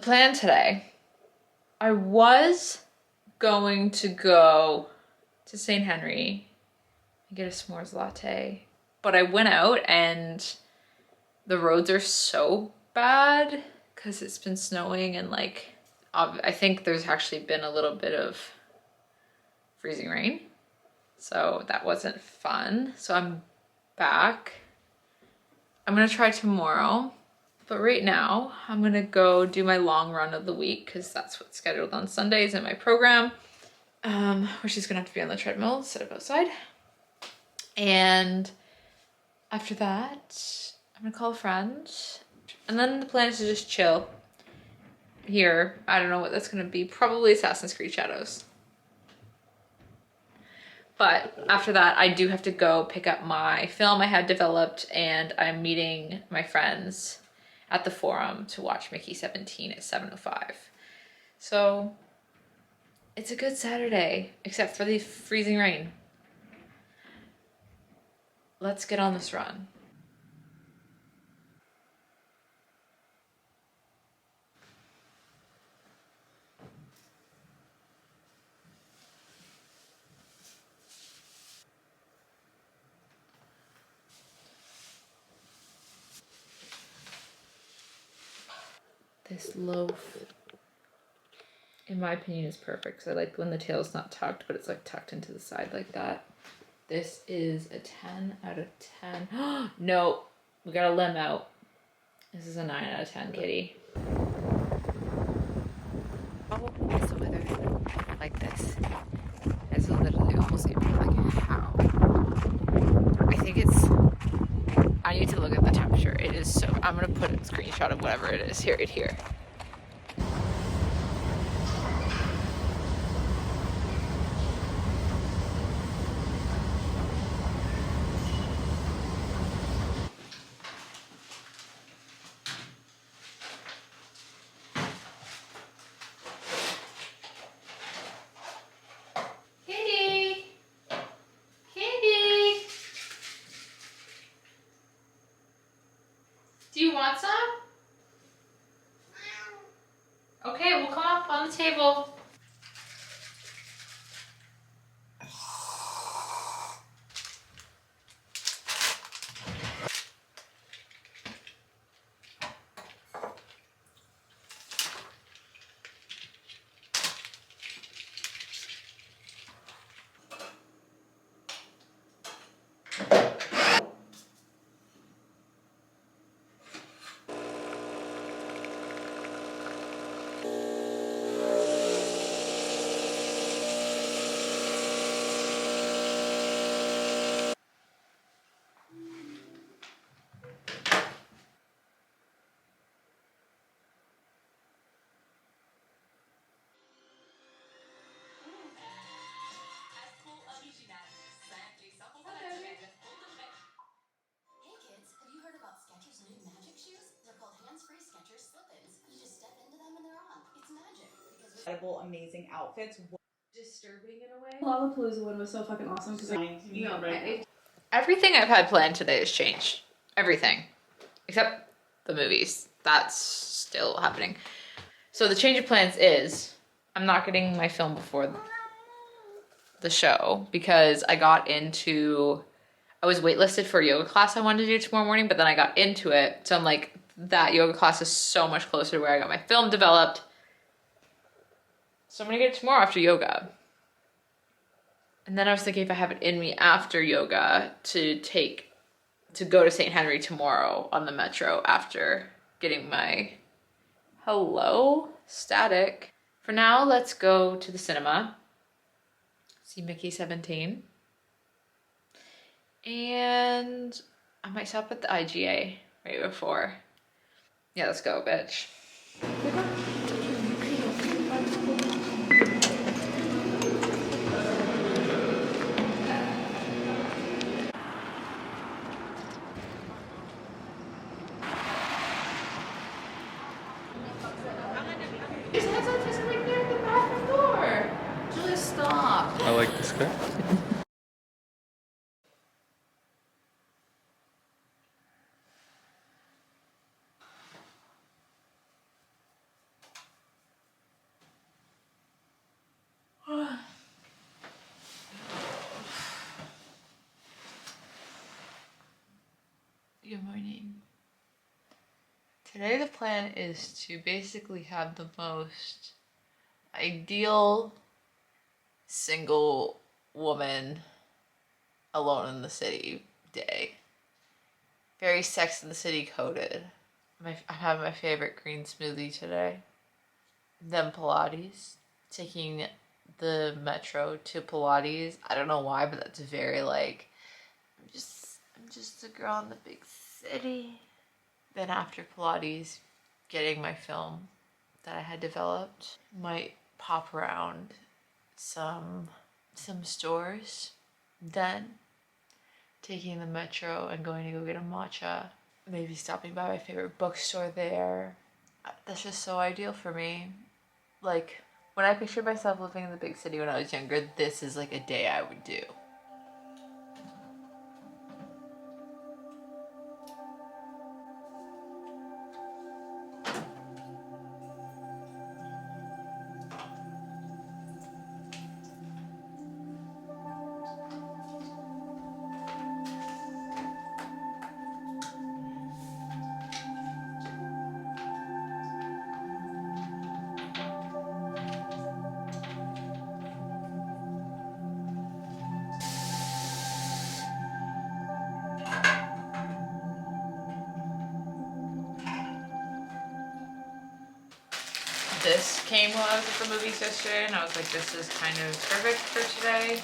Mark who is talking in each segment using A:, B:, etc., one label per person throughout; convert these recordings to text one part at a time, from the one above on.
A: plan today. I was going to go to St. Henry and get a s'mores latte, but I went out and the roads are so bad because it's been snowing and like, I think there's actually been a little bit of freezing rain. So that wasn't fun. So I'm back. I'm gonna try tomorrow. But right now, I'm gonna go do my long run of the week because that's what's scheduled on Sundays in my program, which is gonna have to be on the treadmill instead of outside. And after that, I'm gonna call a friend. And then the plan is to just chill here. I don't know what that's gonna be. Probably Assassin's Creed Shadows. But after that, I do have to go pick up my film I had developed, and I'm meeting my friends at the Forum to watch Mickey 17 at 7:05. So it's a good Saturday, except for the freezing rain. Let's get on this run. This loaf, in my opinion, is perfect because I like when the tail's not tucked, but it's like tucked into the side like that. This is a 10 out of 10. No, we got a limb out. This is a 9 out of 10, kitty. Oh, it's the weather like this. It's literally almost April. Like, how? I think it's, I need to look at the temperature. It is so, I'm gonna put a screenshot of whatever it is here, right here. Kitty! Kitty! Do you want some? Okay, we'll come up on the table.
B: Amazing outfits.
A: Disturbing in a way.
C: Lollapalooza one was so fucking awesome because
A: Everything I've had planned today has changed. Everything. Except the movies. That's still happening. So the change of plans is I'm not getting my film before the show because I was waitlisted for a yoga class I wanted to do tomorrow morning, but then I got into it. So I'm like, that yoga class is so much closer to where I got my film developed. So I'm gonna get it tomorrow after yoga. And then I was thinking if I have it in me after yoga to go to St. Henry tomorrow on the metro after getting my static. For now, let's go to the cinema, see Mickey 17. And I might stop at the IGA right before. Yeah, let's go, bitch. His head's on just right there at the bathroom door. Julia, stop.
D: I like this guy.
A: Good morning. Today the plan is to basically have the most ideal single woman alone in the city day. Very Sex in the City coded. I'm having my favorite green smoothie today. Then Pilates. Taking the metro to Pilates. I don't know why, but that's very like, I'm just a girl in the big city. Then after Pilates, getting my film that I had developed. Might pop around some stores. Then taking the metro and going to go get a matcha. Maybe stopping by my favorite bookstore there. That's just so ideal for me. Like, when I pictured myself living in the big city when I was younger, this is like a day I would do. This came while I was at the movies yesterday, and I was like, this is kind of perfect for today.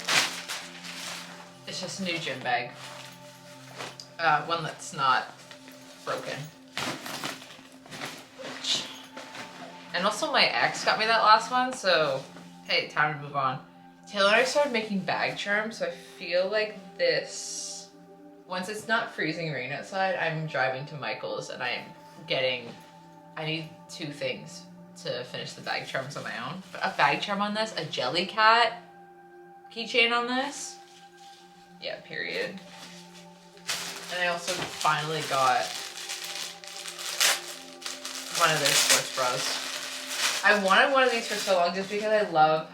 A: It's just a new gym bag. One that's not broken. And also my ex got me that last one, so hey, time to move on. Taylor and I started making bag charms, so I feel like this, once it's not freezing rain outside, I'm driving to Michael's and I need 2 things to finish the bag charms on my own. But a bag charm on this, a jelly cat keychain on this. Yeah, period. And I also finally got one of their sports bras. I wanted one of these for so long just because I love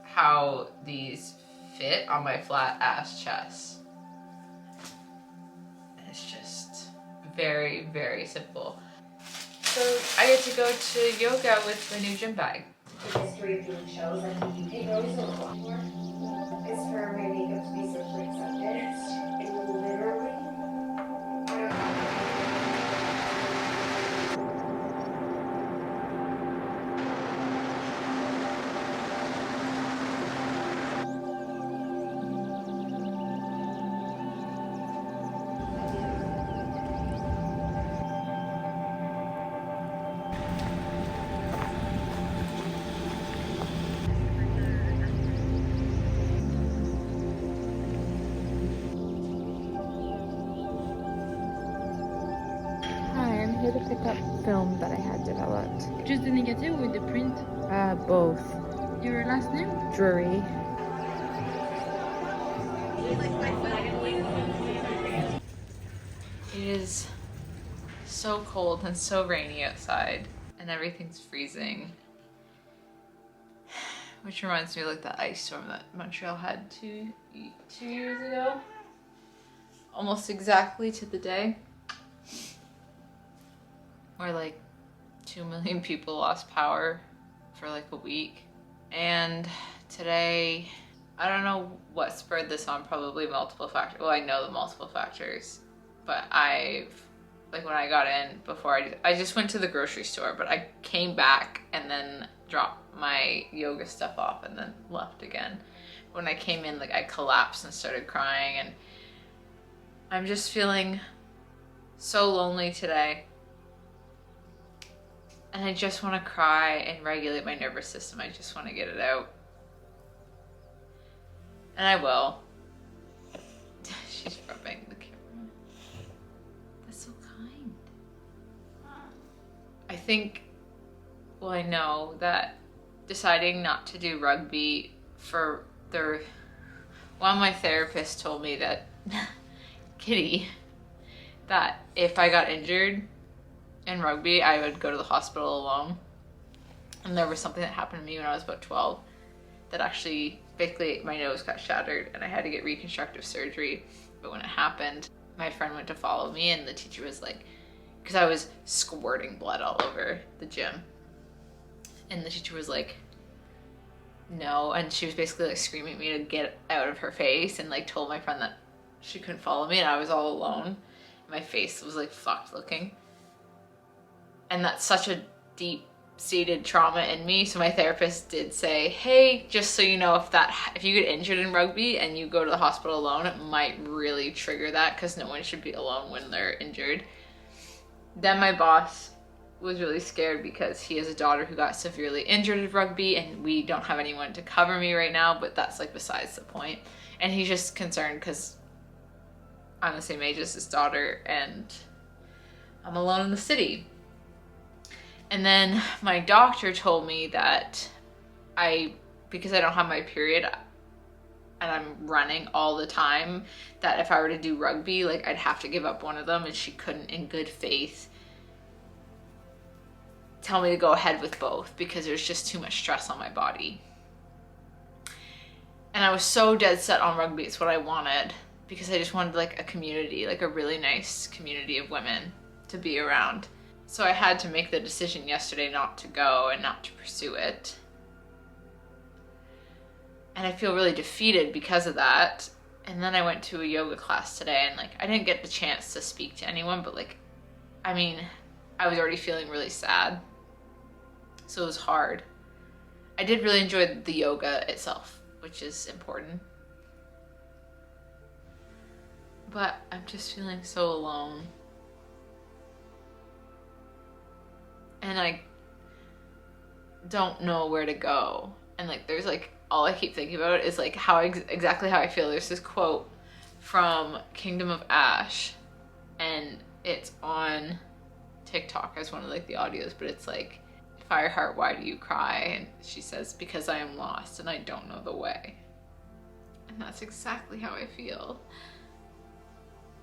A: how these fit on my flat ass chest. And it's just very, very simple. So I get to go to yoga with the new gym bag.
B: The history of doing shows, like in the UK, there always a lot more. It's for my makeup to be socially accepted. And literally,
D: Hi, I'm here to pick up film that I had developed.
C: Just the negative with the print.
D: Both.
C: Your last name?
D: Drury.
A: It is so cold and so rainy outside and everything's freezing. Which reminds me of like the ice storm that Montreal had two years ago. Almost exactly to the day. Where like 2 million people lost power for like a week. And today, I don't know what spurred this on, probably multiple factors. Well, I know the multiple factors, but like when I got in before I just went to the grocery store, but I came back and then dropped my yoga stuff off and then left again. When I came in, like I collapsed and started crying, and I'm just feeling so lonely today. And I just want to cry and regulate my nervous system. I just want to get it out. And I will. She's rubbing the camera. That's so kind. I think, well, I know that deciding not to do rugby for one of my therapists told me that, Kitty, that if I got injured in rugby, I would go to the hospital alone. And there was something that happened to me when I was about 12 that actually, basically my nose got shattered and I had to get reconstructive surgery. But when it happened, my friend went to follow me and the teacher was like, because I was squirting blood all over the gym. And the teacher was like, no. And she was basically like screaming at me to get out of her face and like told my friend that she couldn't follow me and I was all alone. My face was like fucked looking. And that's such a deep-seated trauma in me. So my therapist did say, hey, just so you know, if you get injured in rugby and you go to the hospital alone, it might really trigger that because no one should be alone when they're injured. Then my boss was really scared because he has a daughter who got severely injured in rugby and we don't have anyone to cover me right now, but that's like besides the point. And he's just concerned because I'm the same age as his daughter and I'm alone in the city. And then my doctor told me that because I don't have my period and I'm running all the time, that if I were to do rugby, like I'd have to give up one of them and she couldn't in good faith tell me to go ahead with both because there's just too much stress on my body. And I was so dead set on rugby, it's what I wanted, because I just wanted like a community, like a really nice community of women to be around. So I had to make the decision yesterday not to go and not to pursue it. And I feel really defeated because of that. And then I went to a yoga class today and like I didn't get the chance to speak to anyone, but like, I mean, I was already feeling really sad. So it was hard. I did really enjoy the yoga itself, which is important. But I'm just feeling so alone. And I don't know where to go. And like there's like, all I keep thinking about is like how exactly how I feel. There's this quote from Kingdom of Ash and it's on TikTok as one of like the audios, but it's like, Fireheart, why do you cry? And she says, because I am lost and I don't know the way. And that's exactly how I feel.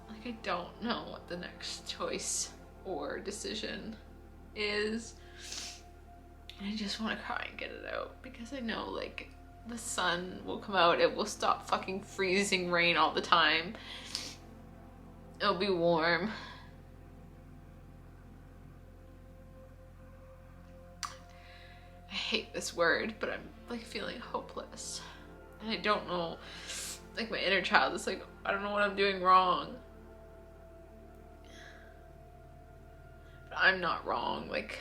A: Like I don't know what the next choice or decision is. And I just want to cry and get it out because I know like the sun will come out. It will stop fucking freezing rain all the time. It'll be warm. I hate this word, but I'm like feeling hopeless. And I don't know, like my inner child is like, I don't know what I'm doing wrong. But I'm not wrong, like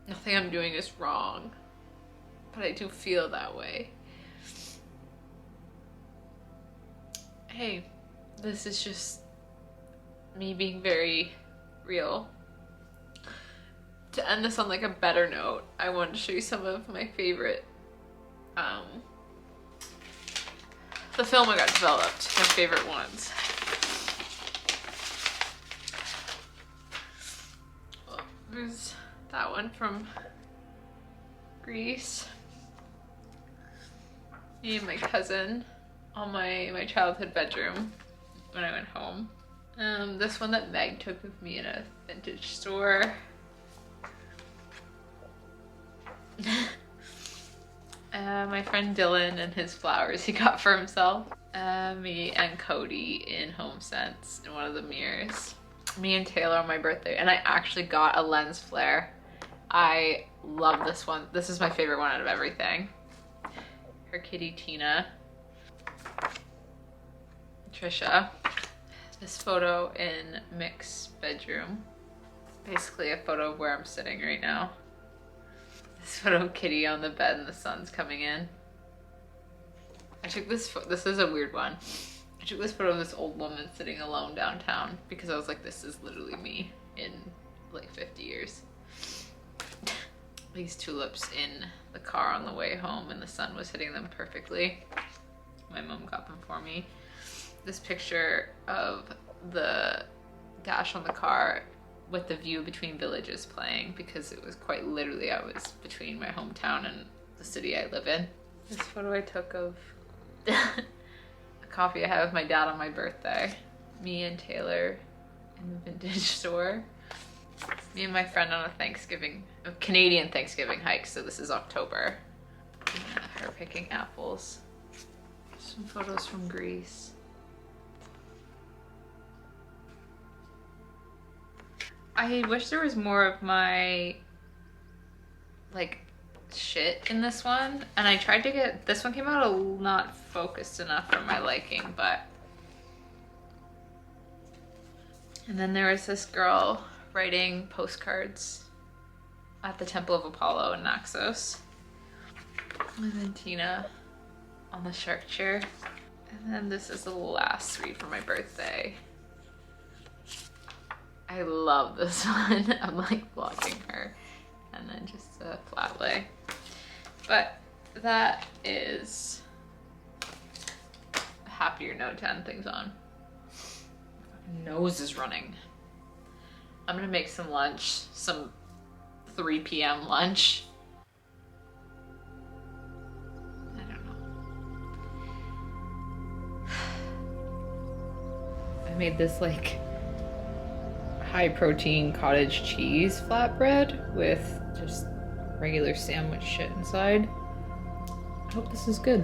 A: nothing I'm doing is wrong. But I do feel that way. Hey, this is just me being very real. To end this on like a better note, I wanted to show you some of my favorite, the film I got developed, my favorite ones. Well, there's that one from Greece. Me and my cousin on my childhood bedroom when I went home. This one that Meg took with me in a vintage store. My friend Dylan and his flowers he got for himself. Me and Cody in HomeSense in one of the mirrors. Me and Taylor on my birthday, and I actually got a lens flare. I love this one. This is my favorite one out of everything. Her kitty Tina. Trisha. This photo in Mick's bedroom. Basically a photo of where I'm sitting right now. This photo of Kitty on the bed and the sun's coming in. I took this is a weird one. I took this photo of this old woman sitting alone downtown because I was like, this is literally me in like 50 years. These tulips in the car on the way home and the sun was hitting them perfectly. My mom got them for me. This picture of the dash on the car with the view between villages playing because it was quite literally I was between my hometown and the city I live in. This photo I took of a coffee I had with my dad on my birthday. Me and Taylor in the vintage store. Me and my friend on a Canadian Thanksgiving hike, so this is October. Yeah, her picking apples. Some photos from Greece. I wish there was more of my like shit in this one, and I tried to get this one came out not focused enough for my liking, but. And then there was this girl writing postcards at the Temple of Apollo in Naxos. And then Tina on the shark chair. And then this is the last read for my birthday. I love this one. I'm like watching her. And then just a flat lay. But that is a happier note to end things on. My nose is running. I'm gonna make some lunch, some 3 p.m. lunch. I don't know. I made this like high protein cottage cheese flatbread with just regular sandwich shit inside. I hope this is good.